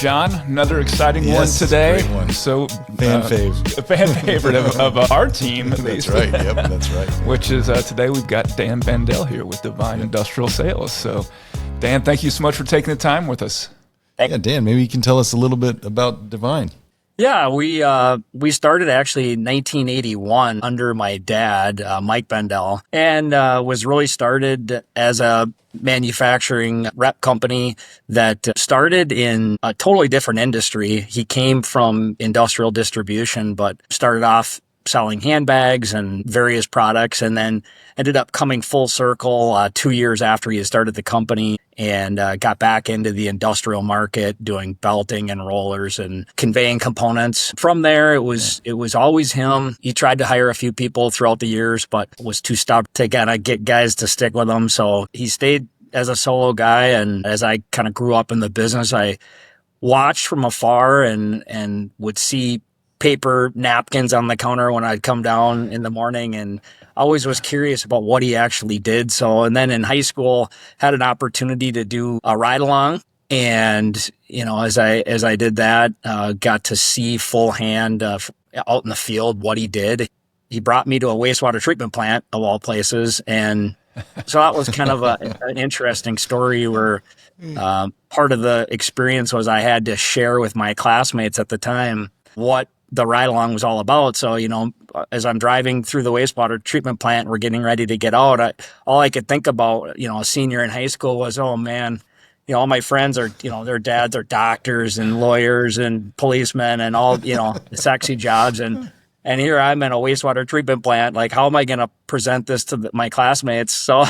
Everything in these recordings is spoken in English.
John, another exciting one today. Great one. So, fan a fan favorite of our team, at That's least. right. Yep, that's right. Which is today we've got Dan Bendell here with Divine Industrial Sales. So, Dan, thank you so much for taking the time with us. Yeah, Dan, maybe you can tell us a little bit about Divine. Yeah, we started actually in 1981 under my dad, Mike Bendell, and was really started as a manufacturing rep company that started in a totally different industry. He came from industrial distribution, but started off selling handbags and various products, and then ended up coming full circle 2 years after he had started the company, and got back into the industrial market doing belting and rollers and conveying components. From there, it was always him. He tried to hire a few people throughout the years, but was too stubborn to kind of get guys to stick with him. So he stayed as a solo guy. And as I kind of grew up in the business, I watched from afar and would see paper napkins on the counter when I'd come down in the morning, and always was curious about what he actually did. So, and then in high school, had an opportunity to do a ride along. And, as I did that, got to see full hand out in the field what he did. He brought me to a wastewater treatment plant of all places. And so that was kind of an interesting story where part of the experience was I had to share with my classmates at the time what the ride along was all about. So, as I'm driving through the wastewater treatment plant, we're getting ready to get out. All I could think about, a senior in high school was, oh man, all my friends are, their dads are doctors and lawyers and policemen and all, sexy jobs. And here I'm in a wastewater treatment plant. Like, how am I going to present this to my classmates? So,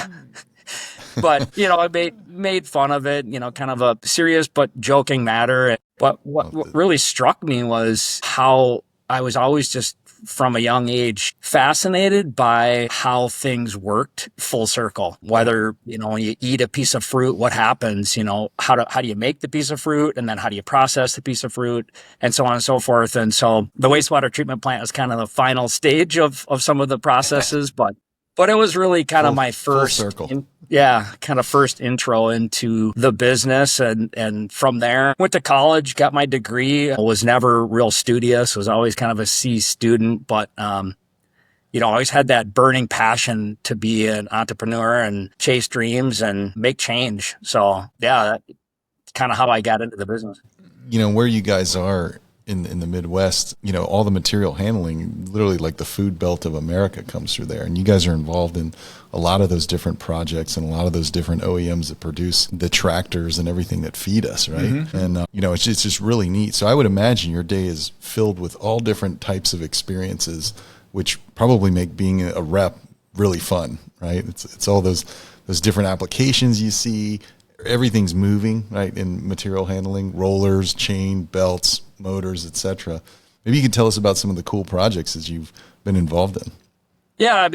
but, I made fun of it, kind of a serious but joking matter. But what really struck me was how I was always just from a young age fascinated by how things worked full circle. Whether, when you eat a piece of fruit, what happens, how do you make the piece of fruit, and then how do you process the piece of fruit, and so on and so forth. And so the wastewater treatment plant was kind of the final stage of some of the processes, but it was really kind of my first, kind of first intro into the business. And from there, went to college, got my degree, was never real studious, was always kind of a C student, but, always had that burning passion to be an entrepreneur and chase dreams and make change. So yeah, that's kind of how I got into the business. Where you guys are in the Midwest, all the material handling, literally like the food belt of America comes through there. And you guys are involved in a lot of those different projects and a lot of those different OEMs that produce the tractors and everything that feed us, right? Mm-hmm. And, it's just really neat. So I would imagine your day is filled with all different types of experiences, which probably make being a rep really fun, right? It's all those different applications you see. Everything's moving, right, in material handling, rollers, chain, belts, motors, etc. Maybe you can tell us about some of the cool projects that you've been involved in. Yeah,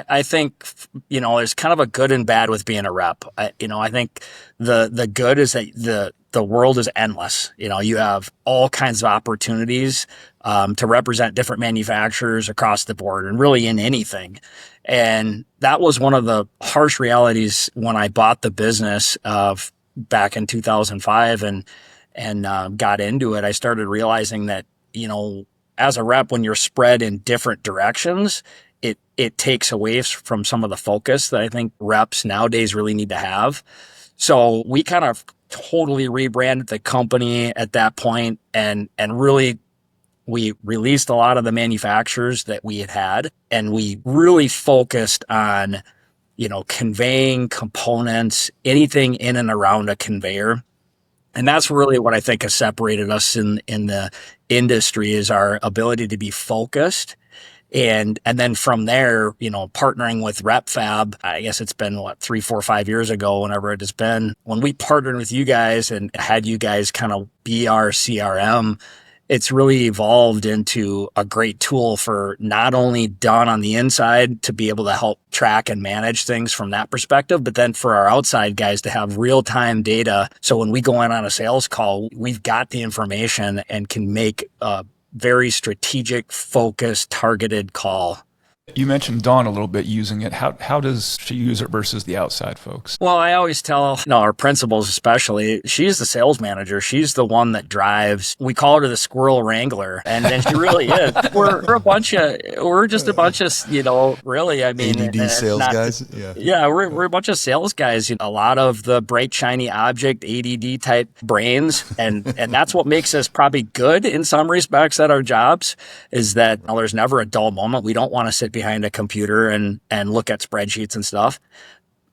I think, there's kind of a good and bad with being a rep. I think the good is that the world is endless. You have all kinds of opportunities to represent different manufacturers across the board and really in anything. And that was one of the harsh realities when I bought the business back in 2005 and got into it. I started realizing that, as a rep, when you're spread in different directions, it takes away from some of the focus that I think reps nowadays really need to have. So we kind of totally rebranded the company at that point, and really we released a lot of the manufacturers that we had, and we really focused on, conveying components, anything in and around a conveyor. And that's really what I think has separated us in the industry, is our ability to be focused. And then from there, partnering with Repfab, I guess it's been 3, 4, 5 years ago, whenever it has been, when we partnered with you guys and had you guys kind of be our CRM, it's really evolved into a great tool for not only done on the inside to be able to help track and manage things from that perspective, but then for our outside guys to have real-time data. So when we go in on a sales call, we've got the information and can make a very strategic, focused, targeted call. You mentioned Dawn a little bit using it. How does she use it versus the outside folks? Well, I always tell, our principals especially, she's the sales manager. She's the one that drives. We call her the squirrel wrangler, and she really is. We're just a bunch of, really, I mean, ADD sales guys. Yeah, we're a bunch of sales guys. A lot of the bright, shiny object, ADD type brains, and that's what makes us probably good in some respects at our jobs. Is that there's never a dull moment. We don't want to sit behind a computer and look at spreadsheets and stuff.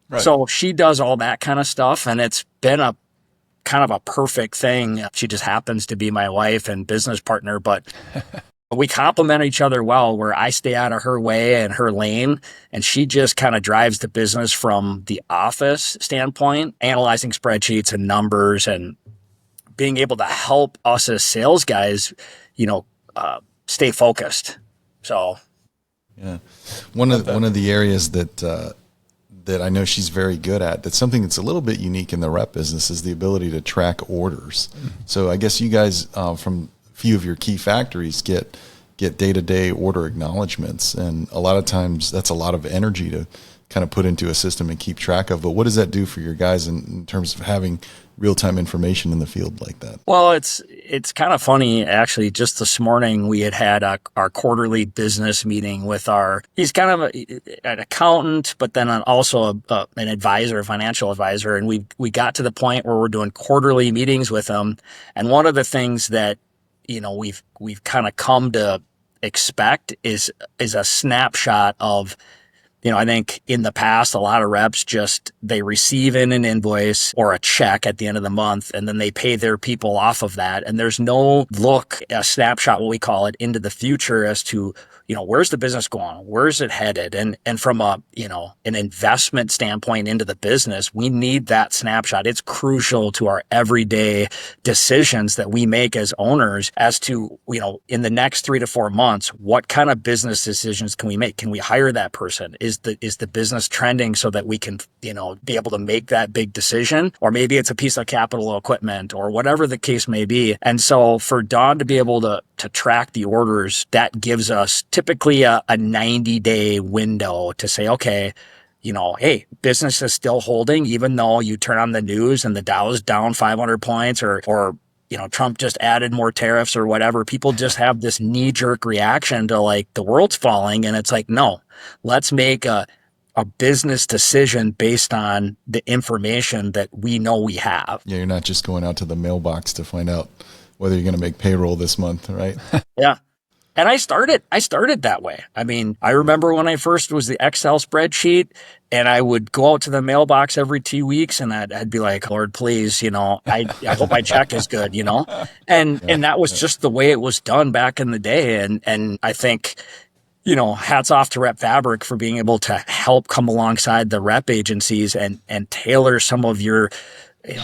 Right. So she does all that kind of stuff, and it's been a kind of a perfect thing. She just happens to be my wife and business partner, but we complement each other well, where I stay out of her way and her lane, and she just kind of drives the business from the office standpoint, analyzing spreadsheets and numbers and being able to help us as sales guys, stay focused. So yeah, one of the areas that I know she's very good at, that's something that's a little bit unique in the rep business, is the ability to track orders. Mm-hmm. So I guess you guys from a few of your key factories get day-to-day order acknowledgments, and a lot of times that's a lot of energy to kind of put into a system and keep track of. But what does that do for your guys in terms of having real-time information in the field like that? Well, it's kind of funny, actually. Just this morning, we had our quarterly business meeting with he's kind of an accountant, but then also an advisor, a financial advisor. And we got to the point where we're doing quarterly meetings with him. And one of the things that, we've kind of come to expect is a snapshot of, I think in the past, a lot of reps they receive in an invoice or a check at the end of the month, and then they pay their people off of that. And there's no a snapshot, what we call it, into the future as to, where's the business going? Where's it headed? And from an investment standpoint into the business, we need that snapshot. It's crucial to our everyday decisions that we make as owners as to, in the next 3 to 4 months, what kind of business decisions can we make? Can we hire that person? Is the business trending so that we can, be able to make that big decision? Or maybe it's a piece of capital equipment or whatever the case may be. And so for Dawn to be able to track the orders, that gives us typically a 90-day window to say, okay, hey, business is still holding, even though you turn on the news and the Dow is down 500 points or Trump just added more tariffs or whatever. People just have this knee-jerk reaction to like the world's falling. And it's like, no, let's make a business decision based on the information that we know we have. Yeah, you're not just going out to the mailbox to find out whether you're going to make payroll this month, right? Yeah. And I started that way. I mean, I remember when I first was the Excel spreadsheet, and I would go out to the mailbox every 2 weeks, and I'd be like, Lord, please, I hope my check is good, and that was just the way it was done back in the day. And I think, hats off to Repfabric for being able to help come alongside the rep agencies and tailor some of your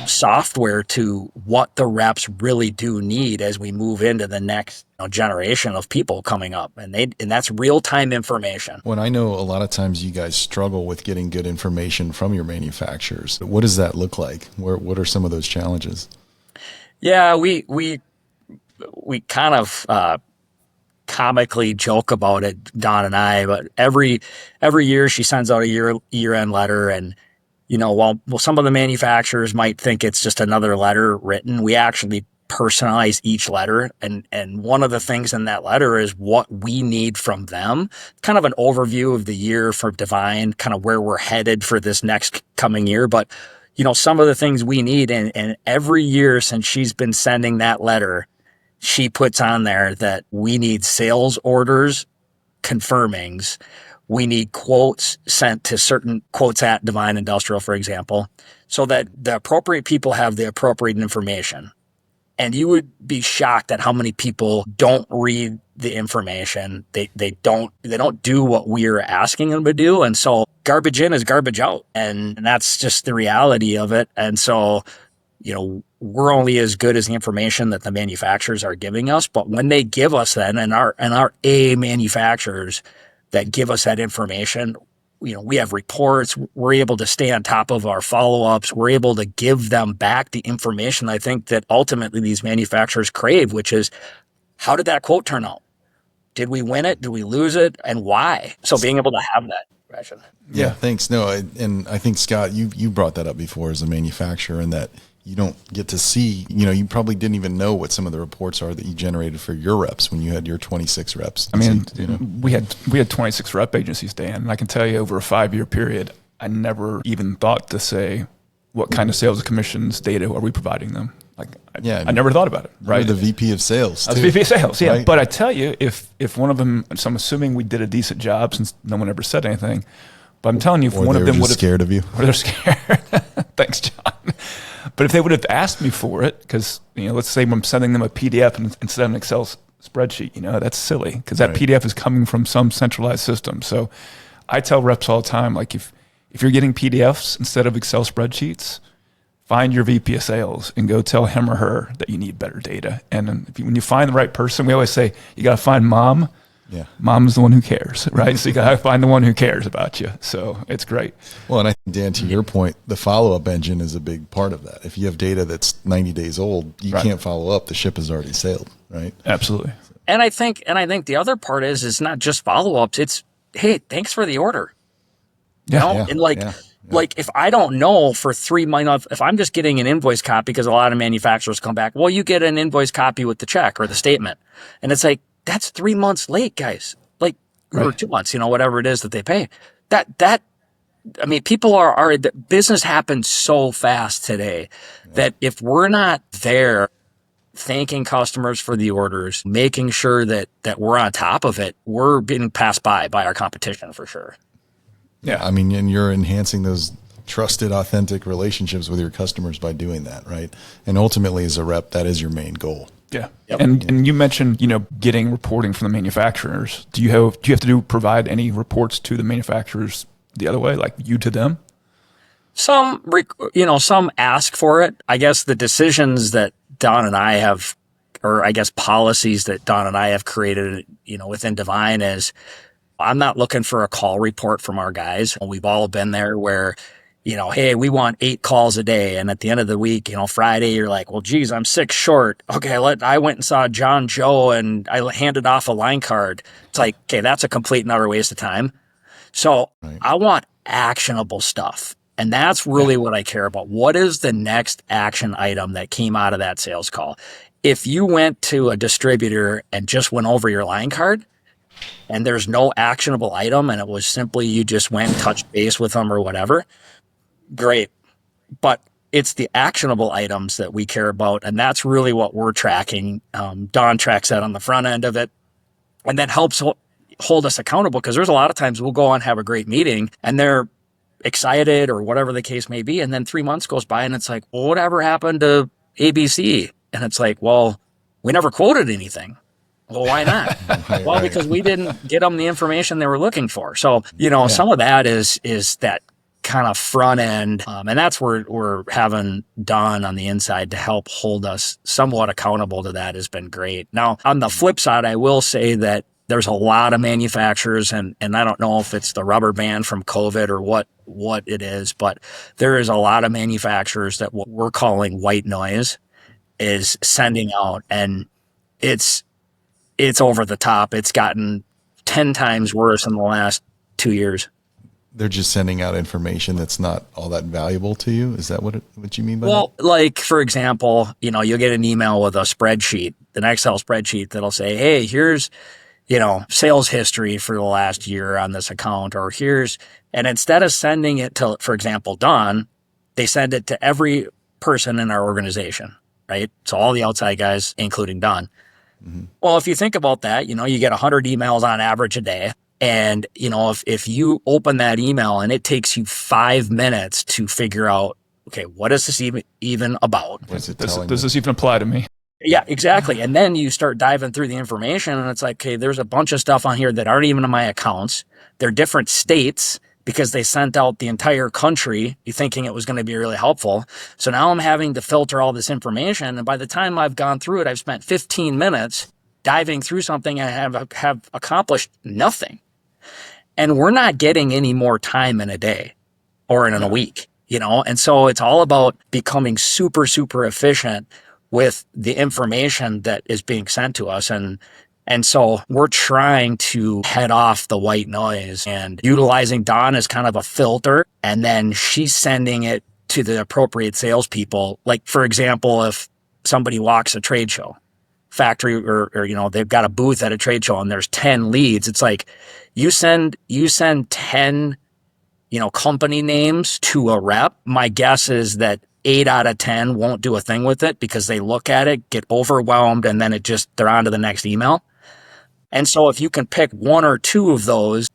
software to what the reps really do need as we move into the next generation of people coming up, and that's real-time information. When I know a lot of times you guys struggle with getting good information from your manufacturers, what does that look like? What are some of those challenges? Yeah, we kind of comically joke about it, Don and I, but every year she sends out a year-end letter, and while some of the manufacturers might think it's just another letter written, we actually personalize each letter. And one of the things in that letter is what we need from them, kind of an overview of the year for Divine, kind of where we're headed for this next coming year. But, some of the things we need, and every year since she's been sending that letter, she puts on there that we need sales orders, confirmings. We need quotes sent to certain quotes at Divine Industrial, for example, so that the appropriate people have the appropriate information. And you would be shocked at how many people don't read the information. They don't do what we're asking them to do. And so garbage in is garbage out. And that's just the reality of it. And so, we're only as good as the information that the manufacturers are giving us. But when they give us that, and our A manufacturers that give us that information, we have reports, we're able to stay on top of our follow-ups, we're able to give them back the information I think that ultimately these manufacturers crave, which is, how did that quote turn out? Did we win it? Did we lose it? And why? So being able to have that impression. Yeah, thanks. No, and I think, Scott, you brought that up before as a manufacturer, and that you don't get to see, you probably didn't even know what some of the reports are that you generated for your reps when you had your 26 reps. I mean, we had 26 rep agencies, Dan, and I can tell you over a 5-year period, I never even thought to say, what kind of sales and commissions data are we providing them? I never thought about it, right? The VP of sales. I was VP of sales, yeah. Right? But I tell you, if one of them, so I'm assuming we did a decent job since no one ever said anything, but I'm telling you, if one of them would have scared of you, or they're scared. Thanks, John. But if they would have asked me for it, because let's say I'm sending them a PDF instead of an Excel spreadsheet, that's silly because that PDF is coming from some centralized system. So I tell reps all the time, like if you're getting PDFs instead of Excel spreadsheets, find your VP of sales and go tell him or her that you need better data. And when you find the right person, we always say you got to find mom. Yeah, mom's the one who cares, right? So you got to find the one who cares about you. So it's great. Well, and I think, Dan, to your point, the follow-up engine is a big part of that. If you have data that's 90 days old, you can't follow up. The ship has already sailed, right? Absolutely. And I think the other part is it's not just follow-ups. It's, hey, thanks for the order. And like if I don't know for 3 months, if I'm just getting an invoice copy, because a lot of manufacturers come back, well, you get an invoice copy with the check or the statement. And it's like, that's 3 months late, guys. Or 2 months, whatever it is that they pay. People the business happens so fast today that if we're not there thanking customers for the orders, making sure that we're on top of it, we're being passed by our competition for sure. Yeah. And you're enhancing those trusted, authentic relationships with your customers by doing that, right? And ultimately, as a rep, that is your main goal. Yeah. Yep. And you mentioned, getting reporting from the manufacturers. Do you have to provide any reports to the manufacturers the other way, like you to them? Some ask for it. I guess the decisions that Don and I have, or I guess policies that Don and I have created, within Divine is, I'm not looking for a call report from our guys. We've all been there where, hey, we want 8 calls a day. And at the end of the week, Friday, you're like, well, geez, I'm 6 short. Okay, I went and saw John Joe and I handed off a line card. It's like, okay, that's a complete and utter waste of time. So I want actionable stuff. And that's really what I care about. What is the next action item that came out of that sales call? If you went to a distributor and just went over your line card, and there's no actionable item, and it was simply you just went and touched base with them or whatever, great. But it's the actionable items that we care about, and that's really what we're tracking. Don tracks that on the front end of it, and that helps hold us accountable, because there's a lot of times we'll go on and have a great meeting, and they're excited or whatever the case may be, and then 3 months goes by, and it's like, well, whatever happened to ABC? And it's like, well, we never quoted anything. Well, why not? Well, because we didn't get them the information they were looking for. So, some of that is that kind of front end. And that's where we're having Don on the inside to help hold us somewhat accountable to that has been great. Now, on the flip side, I will say that there's a lot of manufacturers, and I don't know if it's the rubber band from COVID or what it is, but there is a lot of manufacturers that what we're calling white noise is sending out, and it's over the top. It's gotten 10 times worse in the last 2 years. They're just sending out information that's not all that valuable to you. Is that what you mean by that? Well, like, for example, you'll get an email with a spreadsheet, an Excel spreadsheet that'll say, hey, here's, sales history for the last year on this account, or and instead of sending it to, for example, Don, they send it to every person in our organization, right? So all the outside guys, including Don. Mm-hmm. Well, if you think about that, you get 100 emails on average a day. And, if you open that email and it takes you 5 minutes to figure out, okay, what is this even about? Does this even apply to me? Yeah, exactly. And then you start diving through the information and it's like, okay, there's a bunch of stuff on here that aren't even in my accounts. They're different states because they sent out the entire country thinking it was going to be really helpful. So now I'm having to filter all this information. And by the time I've gone through it, I've spent 15 minutes diving through something and have accomplished nothing. And we're not getting any more time in a day or in a week, And so it's all about becoming super, super efficient with the information that is being sent to us. And And so we're trying to head off the white noise and utilizing Dawn as kind of a filter. And then she's sending it to the appropriate salespeople. Like, for example, if somebody walks a trade show, factory, or they've got a booth at a trade show and there's 10 leads, it's like you send 10, company names to a rep. My guess is that 8 out of 10 won't do a thing with it because they look at it, get overwhelmed, and then they're on to the next email. And so if you can pick 1 or 2 of those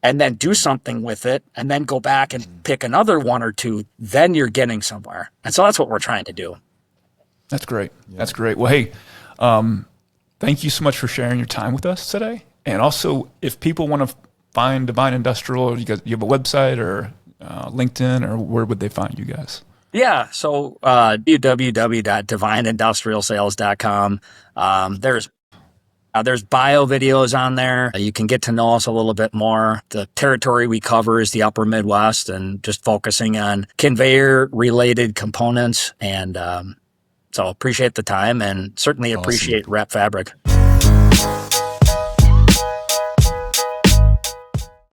and then do something with it and then go back and pick another 1 or 2, then you're getting somewhere. And so that's what we're trying to do. That's great. Yeah. That's great. Well, hey, thank you so much for sharing your time with us today. And also, if people want to find Divine Industrial, you have a website or LinkedIn, or where would they find you guys? Yeah, so www.divineindustrialsales.com. There's bio videos on there. You can get to know us a little bit more. The territory we cover is the upper Midwest, and just focusing on conveyor-related components. And so appreciate the time, and certainly appreciate Repfabric.